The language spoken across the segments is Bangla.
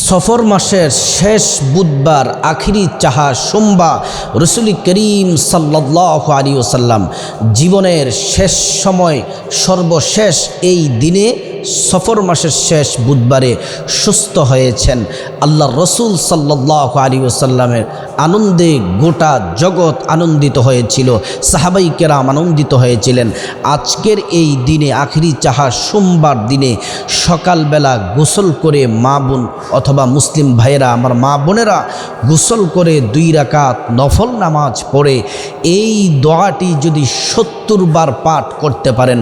সফর মাসের শেষ বুধবার আখিরি চাহা সোমবার রসুল করিম সাল্লাল্লাহু আলাইহি ওয়াসাল্লাম জীবনের শেষ সময় সর্বশেষ এই দিনে সফর মাসের শেষ বুধবারে সুস্থ হয়েছেন। আল্লাহ রসুল সাল্লাল্লাহু আলাইহি ওয়াসাল্লামের আনন্দে গোটা জগৎ আনন্দিত হয়েছিল, সাহাবাই কেরাম আনন্দিত হয়েছিলেন। আজকের এই দিনে আখিরি চাহা সোমবার দিনে সকালবেলা গোসল করে মা বোন অথবা মুসলিম ভাইয়েরা, আমার মা বোনেরা গোসল করে 2 রাকাত নফল নামাজ পড়ে এই দোয়াটি যদি 70 বার পাঠ করতে পারেন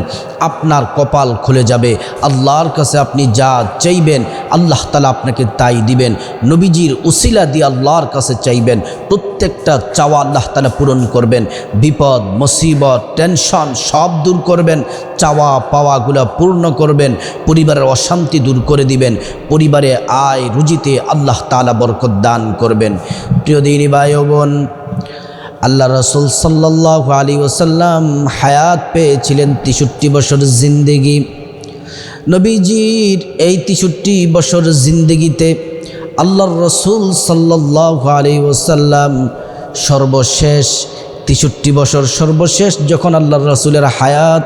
আপনার কপাল খুলে যাবে। আল্লাহর কাছে আপনি যা চাইবেন আল্লাহ তাআলা আপনাকে তাই দিবেন। নবীজির উসিলা দিয়ে আল্লাহর কাছে চাইবেন, প্রত্যেকটা চাওয়া আল্লাহ তাআলা পূরণ করবেন। বিপদ মুসিবত টেনশন সব দূর করবেন, চাওয়া পাওয়াগুলো পূর্ণ করবেন, পরিবারের অশান্তি দূর করে দিবেন, পরিবারে আয় রুজিতে আল্লাহ তাআলা বরকত দান করবেন। প্রিয় দিনী ভাই ও বোন, আল্লাহ রসুল সাল্লাল্লাহু আলাইহি ওয়াসাল্লাম হায়াত পেয়েছিলেন 63 বছর জিন্দেগি। নবীজির এই 63 বছর জিন্দেগিতে আল্লাহর রসুল সাল্লাল্লাহু আলাইহি ওয়াসাল্লাম সর্বশেষ 63 বছর সর্বশেষ যখন আল্লাহর রসুলের হায়াত,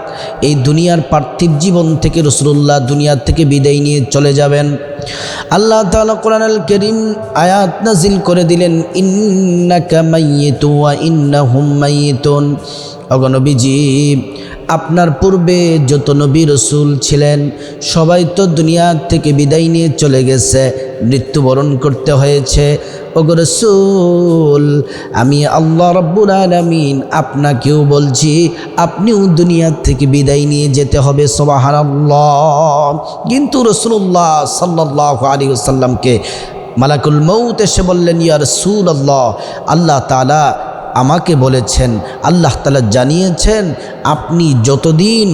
এই দুনিয়ার পার্থিব জীবন থেকে রাসূলুল্লাহ দুনিয়া থেকে বিদায় নিয়ে চলে যাবেন, আল্লাহ তাআলা কোরআনুল কারীম আয়াত নাজিল করে দিলেন, ইন্নাকা মাইয়িতুন ওয়া ইন্নাহুম মাইয়িতুন। ওগো নবীজি, আপনার পূর্বে যত নবী রসুল ছিলেন সবাই তো দুনিয়া থেকে বিদায় নিয়ে চলে গেছে, মৃত্যুবরণ করতে হয়েছে। ওগো রসুল, আমি আল্লাহ রাব্বুল আলামিন আপনাকেও বলছি আপনিও দুনিয়া থেকে বিদায় নিয়ে যেতে হবে, সুবহানাল্লাহ। কিন্তু রাসূলুল্লাহ সাল্লাল্লাহু আলাইহি ওয়াসাল্লামকে মালাকুল মউত এসে বললেন, ইয়া রাসূলুল্লাহ, আল্লাহ তাআলা আমাকে বলেছেন, আল্লাহ তাআলা জানিয়েছেন আপনি যতদিন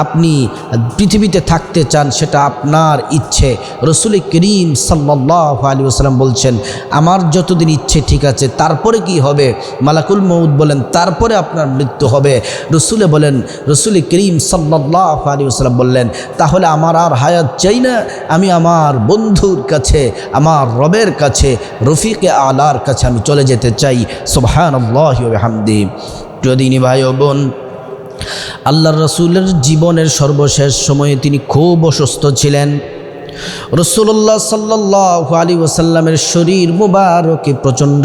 আপনি পৃথিবীতে থাকতে চান সেটা আপনার ইচ্ছে। রসুল করিম সাল্লাল্লাহু আলাইহি ওয়াসাল্লাম বলছেন আমার যতদিন ইচ্ছে ঠিক আছে, তারপরে কি হবে? মালাকুল মউত বলেন তারপরে আপনার মৃত্যু হবে। রসুল করিম সাল্লাল্লাহু আলাইহি ওয়াসাল্লাম বললেন তাহলে আমার আর হায়াত চাই না, আমি আমার বন্ধুর কাছে, আমার রবের কাছে, রফিকে আলার কাছে আমি চলে যেতে চাই। সুবহানাল্লাহি ওয়া বিহামদিহি। প্রিয় দিনী ভাই ও বোন, আল্লাহর রসুলের জীবনের সর্বশেষ সময়ে তিনি খুব অসুস্থ ছিলেন। রাসূলুল্লাহ সাল্লাল্লাহু আলাইহি ওয়াসাল্লামের শরীর মুবারকে প্রচণ্ড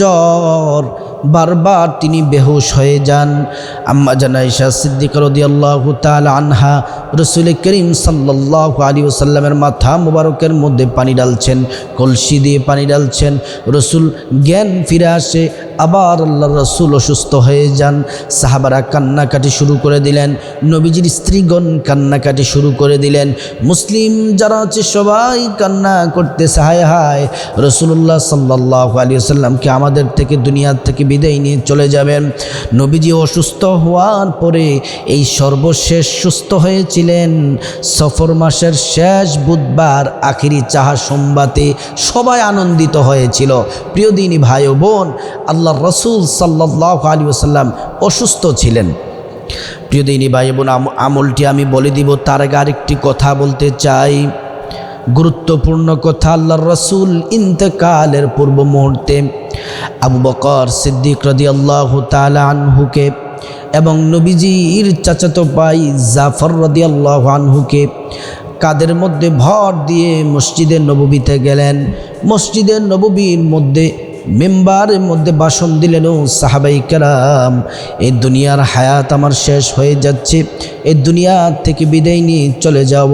জ্বর, বারবার তিনি বেহুশ হয়ে যান। আম্মা জান আয়েশা সিদ্দিকা রাদিয়াল্লাহু তাআলা আনহা রাসূল করিম সাল্লাল্লাহু আলাইহি ওয়াসাল্লামের মাথা মুবারকের মধ্যে পানি ঢালছেন, কলসি দিয়ে পানি ঢালছেন। রাসূল জ্ঞান ফিরে আসে, আবার আল্লাহর রাসূল অসুস্থ হয়ে যান। সাহাবারা কান্নাকাটি শুরু করে দিলেন, নবীজির স্ত্রীগণ কান্নাকাটি শুরু করে দিলেন, মুসলিম যারা আছে সবাই কান্না করতেছে, হায় হায় রাসূলুল্লাহ সাল্লাল্লাহু আলাইহি ওয়াসাল্লামকে আমাদের থেকে দুনিয়া থেকে বিদায় নিয়ে চলে যাবেন। নবীজি অসুস্থ হওয়ার পরে এই সর্বশেষ সুস্থ হয়েছিলেন সফর মাসের শেষ বুধবার আখিরি চাহা সোমবারে, সবাই আনন্দিত হয়েছিল। প্রিয় দিনী ভাই ও বোন, আল্লাহর রসুল সাল্লাল্লাহু আলাইহি ওয়াসাল্লাম অসুস্থ ছিলেন। প্রিয় দিনী ভাই বোন, আমলটি আমি বলে দিব, তার আগে আরেকটি কথা বলতে চাই, গুরুত্বপূর্ণ কথা। আল্লাহর রসুল ইন্তেকালের পূর্ব মুহূর্তে আবু বকর সিদ্দিক রাদিয়াল্লাহু তাআলা আনহুকে এবং নবীজির চাচাতো ভাই জাফর রাদিয়াল্লাহু আনহুকে কাদের মধ্যে ভর দিয়ে মসজিদে নববীতে গেলেন। মসজিদে নববীর মধ্যে মেম্বারের মধ্যে ভাষণ দিলেন, ও সাহাবাই কেরাম, এই দুনিয়ার হায়াত আমার শেষ হয়ে যাচ্ছে, এই দুনিয়া থেকে বিদায় নিয়ে চলে যাব,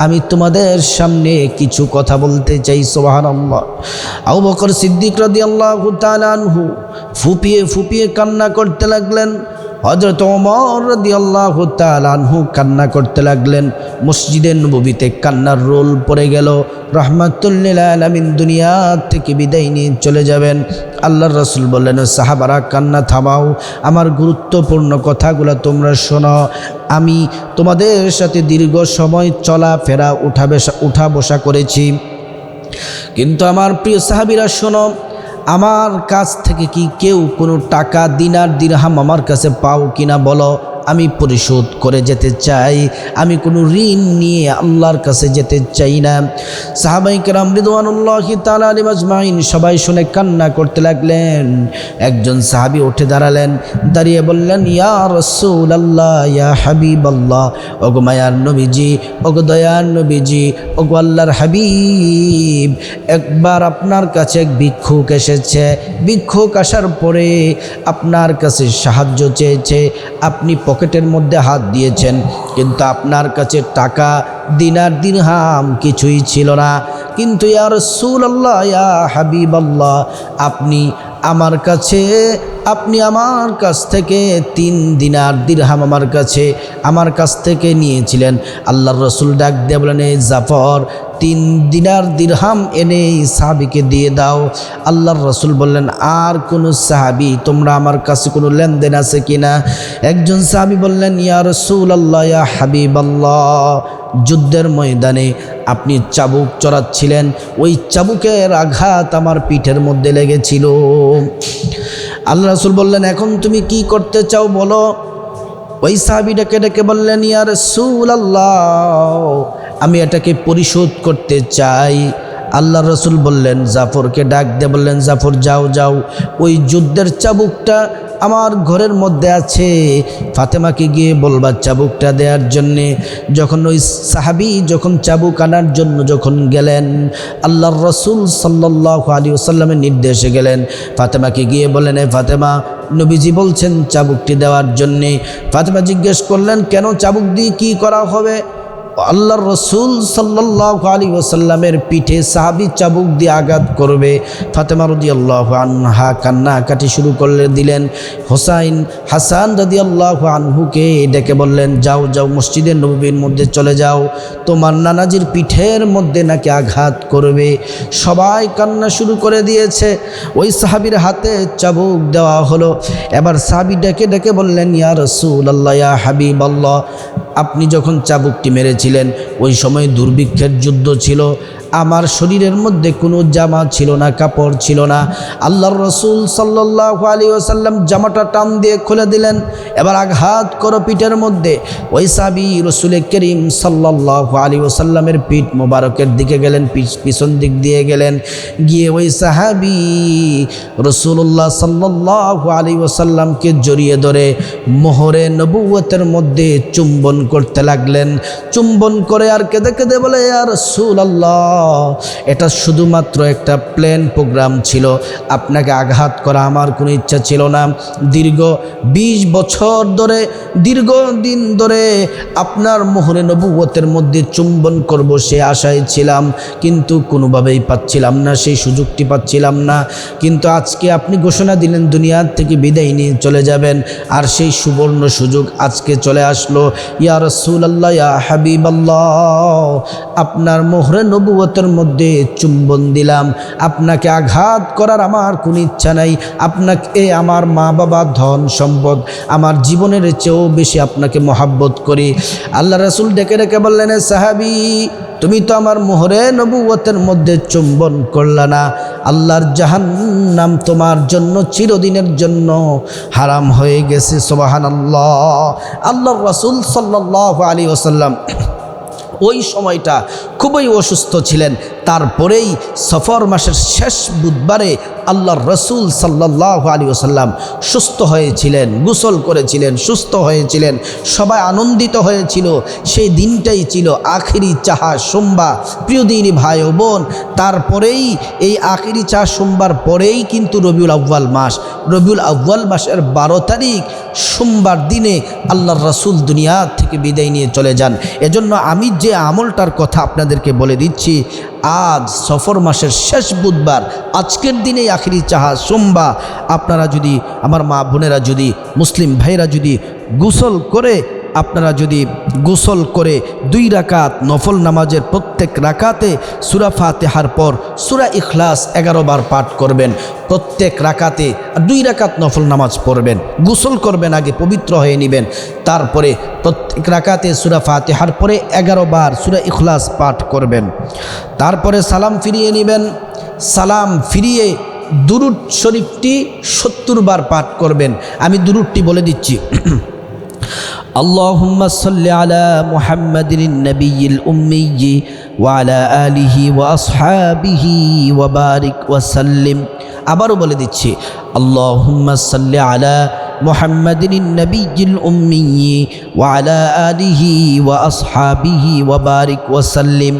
আমি তোমাদের সামনে কিছু কথা বলতে চাই। সুবহানাল্লাহ। আবু বকর সিদ্দিক রাদিয়াল্লাহু তাআলা আনহু ফুপিয়ে ফুপিয়ে কান্না করতে লাগলেন। হযরত ওমর রাদিয়াল্লাহু তাআলা আনহু কান্না করতে লাগলেন। মসজিদে নববীতে কান্নার রোল পড়ে গেল। রাহমাতুল লিল আলামিন দুনিয়া থেকে বিদায় নিয়ে চলে যাবেন। আল্লাহর রাসূল বললেন, সাহাবারা কান্না থামাও, আমার গুরুত্বপূর্ণ কথাগুলো তোমরা শোনো। আমি তোমাদের সাথে দীর্ঘ সময় চলাফেরা উঠা বসা করেছি, কিন্তু আমার প্রিয় সাহাবীরা শোনো, আমার কাছ থেকে কি কেউ কোনো টাকা দিনার দিরহাম আমার কাছে পাও কিনা বলো, আমি পরিশোধ করে যেতে চাই, আমি কোনো ঋণ নিয়ে আল্লাহর কাছে যেতে চাই না। সাহাবায়ে কেরাম রিদওয়ানুল্লাহি তাআলা আলাইহিম আজমাইন সবাই শুনে কান্না করতে লাগলেন। একজন সাহাবী উঠে দাঁড়ালেন, দাঁড়িয়ে বললেন, ইয়া রাসূলুল্লাহ, ইয়া হাবিবাল্লাহ, ওগো মায়ার নবীজি, ওগো দয়ার নবীজি, ওগো আল্লাহর হাবিব, একবার আপনার কাছে এক ভিক্ষুক এসেছে। ভিক্ষুক আসার পরে আপনার কাছে সাহায্য চেয়েছে, আপনি পকেটের মধ্যে হাত দিয়েছেন, কিন্তু আপনার কাছে টাকা দিনার দিরহাম কিছুই ছিল না। কিন্তু ইয়া রাসূলুল্লাহ, ইয়া হাবিবাল্লাহ, আপনি আমার কাছ থেকে 3 দিনার দিরহাম আমার কাছ থেকে নিয়েছিলেন। আল্লাহর রাসূল ডাক দিয়ে বলেন, এই জাফর, 3 দিনার দিরহাম এনে সাহাবীকে দিয়ে দাও। আল্লাহর রাসূল বললেন, আর কোন সাহাবী, তোমরা আমার কাছে কোনো লেনদেন আছে কিনা? একজন সাহাবী বললেন, ইয়া রাসূলুল্লাহ, ইয়া হাবিবাল্লাহ, যুদ্ধের ময়দানে আপনি চাবুক চড়াচ্ছিলেন, ওই চাবুকের আঘাত আমার পিঠের মধ্যে লেগেছিল। আল্লাহ রাসূল বললেন, এখন তুমি কি করতে চাও বলো? ওই সাহাবী ডেকে বললেন, ইয়া রাসূলুল্লাহ, আমি এটাকে পরিশোধ করতে চাই। আল্লাহ রাসূল বললেন, জাফরকে ডাক দিয়ে বললেন, জাফর যাও, ওই যুদ্ধের চাবুকটা আমার ঘরের মধ্যে আছে, ফাতেমাকে গিয়ে বলবা চাবুকটা দেওয়ার জন্যে। যখন ওই সাহাবী চাবুক আনার জন্য গেলেন, আল্লাহর রাসূল সাল্লাল্লাহু আলাইহি ওয়াসাল্লামের নির্দেশে গেলেন। ফাতেমাকে গিয়ে বললেন, এ ফাতেমা, নবীজি বলছেন চাবুকটি দেওয়ার জন্যে। ফাতেমা জিজ্ঞেস করলেন, কেন চাবুক দিয়ে কী করা হবে? আল্লাহর রাসূল সাল্লাল্লাহু আলাইহি ওয়াসাল্লামের পিঠে সাহাবী চাবুক দিয়ে আঘাত করবে। ফাতেমা রাদিয়াল্লাহু আনহা কান্নাকাটি শুরু করে দিলেন। হোসাইন হাসান রাদিয়াল্লাহু আনহুকে ডেকে বললেন, যাও মসজিদে নববীর মধ্যে চলে যাও, তোমার নানাজির পিঠের মধ্যে নাকি আঘাত করবে। সবাই কান্না শুরু করে দিয়েছে। ওই সাহাবীর হাতে চাবুক দেওয়া হলো। এবার সাহাবী ডেকে বললেন, ইয়া রাসূলুল্লাহ, ইয়া হাবিবাল্লাহ, আপনি যখন চাবুকটি মেরেছিলেন ওই সময় দুর্ভিক্ষের যুদ্ধ ছিল, আমার শরীরের মধ্যে কোনো জামা ছিল না, কাপড় ছিল না। আল্লাহর রাসূল সাল্লাল্লাহু আলাইহি ওয়াসাল্লাম জামাটা টান দিয়ে খুলে দিলেন, এবার আঘাত করো পিঠের মধ্যে। ওই সাহাবী রাসূল করিম সাল্লাল্লাহু আলাইহি ওয়াসাল্লামের পিঠ মোবারকের দিকে গেলেন, পিছন দিক দিয়ে গেলেন, গিয়ে ওই সাহাবী রাসূলুল্লাহ সাল্লাল্লাহু আলাইহি ওয়াসাল্লামকে জড়িয়ে ধরে মোহরে নবুয়তের মধ্যে চুম্বন করতে লাগলেন। চুম্বন করে আর কেঁদে বলে, ইয়া রাসূলুল্লাহ, এটা শুধুমাত্র একটা প্ল্যান প্রোগ্রাম ছিল, আপনাকে আঘাত করা আমার কোনো ইচ্ছা ছিল না। দীর্ঘ 20 বছর ধরে, দীর্ঘদিন ধরে আপনার মোহরে নবুয়তের মধ্যে চুম্বন করব সে আশায় ছিলাম, কিন্তু কোনোভাবেই পাচ্ছিলাম না, সেই সুযোগটি পাচ্ছিলাম না। কিন্তু আজকে আপনি ঘোষণা দিলেন দুনিয়া থেকে বিদায় নিয়ে চলে যাবেন, আর সেই সুবর্ণ সুযোগ আজকে চলে আসলো। ইয়া রাসূলুল্লাহ, ইয়া হাবিবাল্লাহ, আপনার মোহরে নবুয়তের মধ্যে চুম্বন দিলাম, আপনাকে আঘাত করার আমার কোনো ইচ্ছা নাই। আপনাকে আমার মা বাবা, ধন সম্পদ, আমার জীবনের চেয়েও বেশি আপনাকে মহাব্বত করি। আল্লাহ রাসূল ডেকে বললেন, সাহাবী, তুমি তো আমার মোহরে নবুয়তের মধ্যে চুম্বন করলা না, আল্লাহর জাহান্নাম তোমার জন্য চিরদিনের জন্য হারাম হয়ে গেছে। সুবহানাল্লাহ। আল্লাহর রাসূল সাল্লাল্লাহু আলাইহি ওয়াসাল্লাম ওই সময়টা খুবই অসুস্থ ছিলেন। তারপরেই সফর মাসের শেষ বুধবারে আল্লাহর রাসূল সাল্লাল্লাহু আলাইহি ওয়াসাল্লাম সুস্থ হয়েছিলেন, গোসল করেছিলেন, সুস্থ হয়েছিলেন, সবাই আনন্দিত হয়েছিল। সেই দিনটাই ছিল আখিরি চাহা সোমবার। প্রিয় দিনী ভাই ও বোন, তারপরেই এই আখিরি চাহা সোমবার পরেই কিন্তু রবিউল আউয়াল মাস। রবিউল আউয়াল মাসের 12 তারিখ সোমবার দিনে আল্লাহর রাসূল দুনিয়া থেকে বিদায় নিয়ে চলে যান। এজন্য আমি যে আমলটার কথা আপনাদেরকে বলে দিচ্ছি, আজ সফর মাসের শেষ বুধবার, আজকের দিনে আখিরি চাহা সোমবার, আপনারা যদি, আমার মা বোনেরা যদি, মুসলিম ভাইরা যদি গোসল করে 2 রাকাত নফল নামাজের প্রত্যেক রাকাতে সূরা ফাতিহার পর সূরা ইখলাস 11 বার পাঠ করবেন। প্রত্যেক রাকাতে 2 রাকাত নফল নামাজ পড়বেন, গোসল করবেন, আগে পবিত্র হয়ে নেবেন, তারপরে প্রত্যেক রাকাতে সূরা ফাতিহার পরে 11 বার সূরা ইখলাস পাঠ করবেন। তারপরে সালাম ফিরিয়ে নেবেন। সালাম ফিরিয়ে দুরূদ শরীফটি 70 বার পাঠ করবেন। আমি দুরূদটি বলে দিচ্ছি। اللهم صل على محمد النبي الأمي وعلى آله وأصحابه وبارك وسلم আবারও বলে দিচ্ছি আল্লাহুম্মা সাল্লি আলা মুহাম্মাদিন নবিয়্যিল উম্মি ওয়া আলা আলিহি ওয়া আসহাবিহি ওয়া বারিক ওয়া সাল্লিম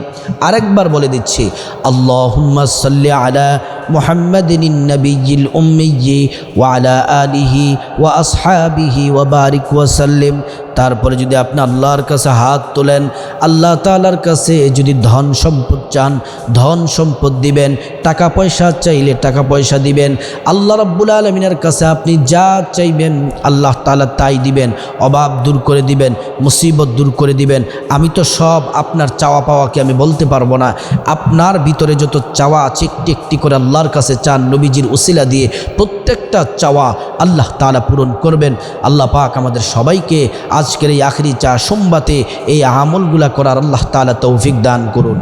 আরেকবার বলে দিচ্ছি আল্লাহুম্মা সাল্লি আলা মুহাম্মাদিন নবিয়্যিল উম্মি ওয়া আলা আলিহি ওয়া আসহাবিহি ওয়া বারিক ওয়া সাল্লিম তারপরে যদি আপনি আল্লাহর কাছে হাত তোলেন আল্লাহ তাআলার কাছে যদি ধন সম্পদ চান ধন সম্পদ দিবেন টাকা পয়সা চাইলে টাকা পয়সা দিবেন আল্লাহ রাব্বুল আলামিনের কাছে আপনি যা চাইবেন আল্লাহ তাআলা তাই দিবেন অভাব দূর করে দিবেন মুসিবত দূর করে দিবেন আমি তো সব আপনার চাওয়া পাওয়াকে আমি বলতে পারবো না আপনার ভিতরে যত চাওয়া আছে একটি একটি করে আল্লাহর কাছে চান নবীজির উসিলা দিয়ে প্রত্যেকটা চাওয়া আল্লাহ তাআলা পূরণ করবেন আল্লাহ পাক আমাদের সবাইকে আজকের এই আখেরি চা সোমবাতে এই আমলগুলা করার আল্লাহ তাআলা তৌফিক দান করুন।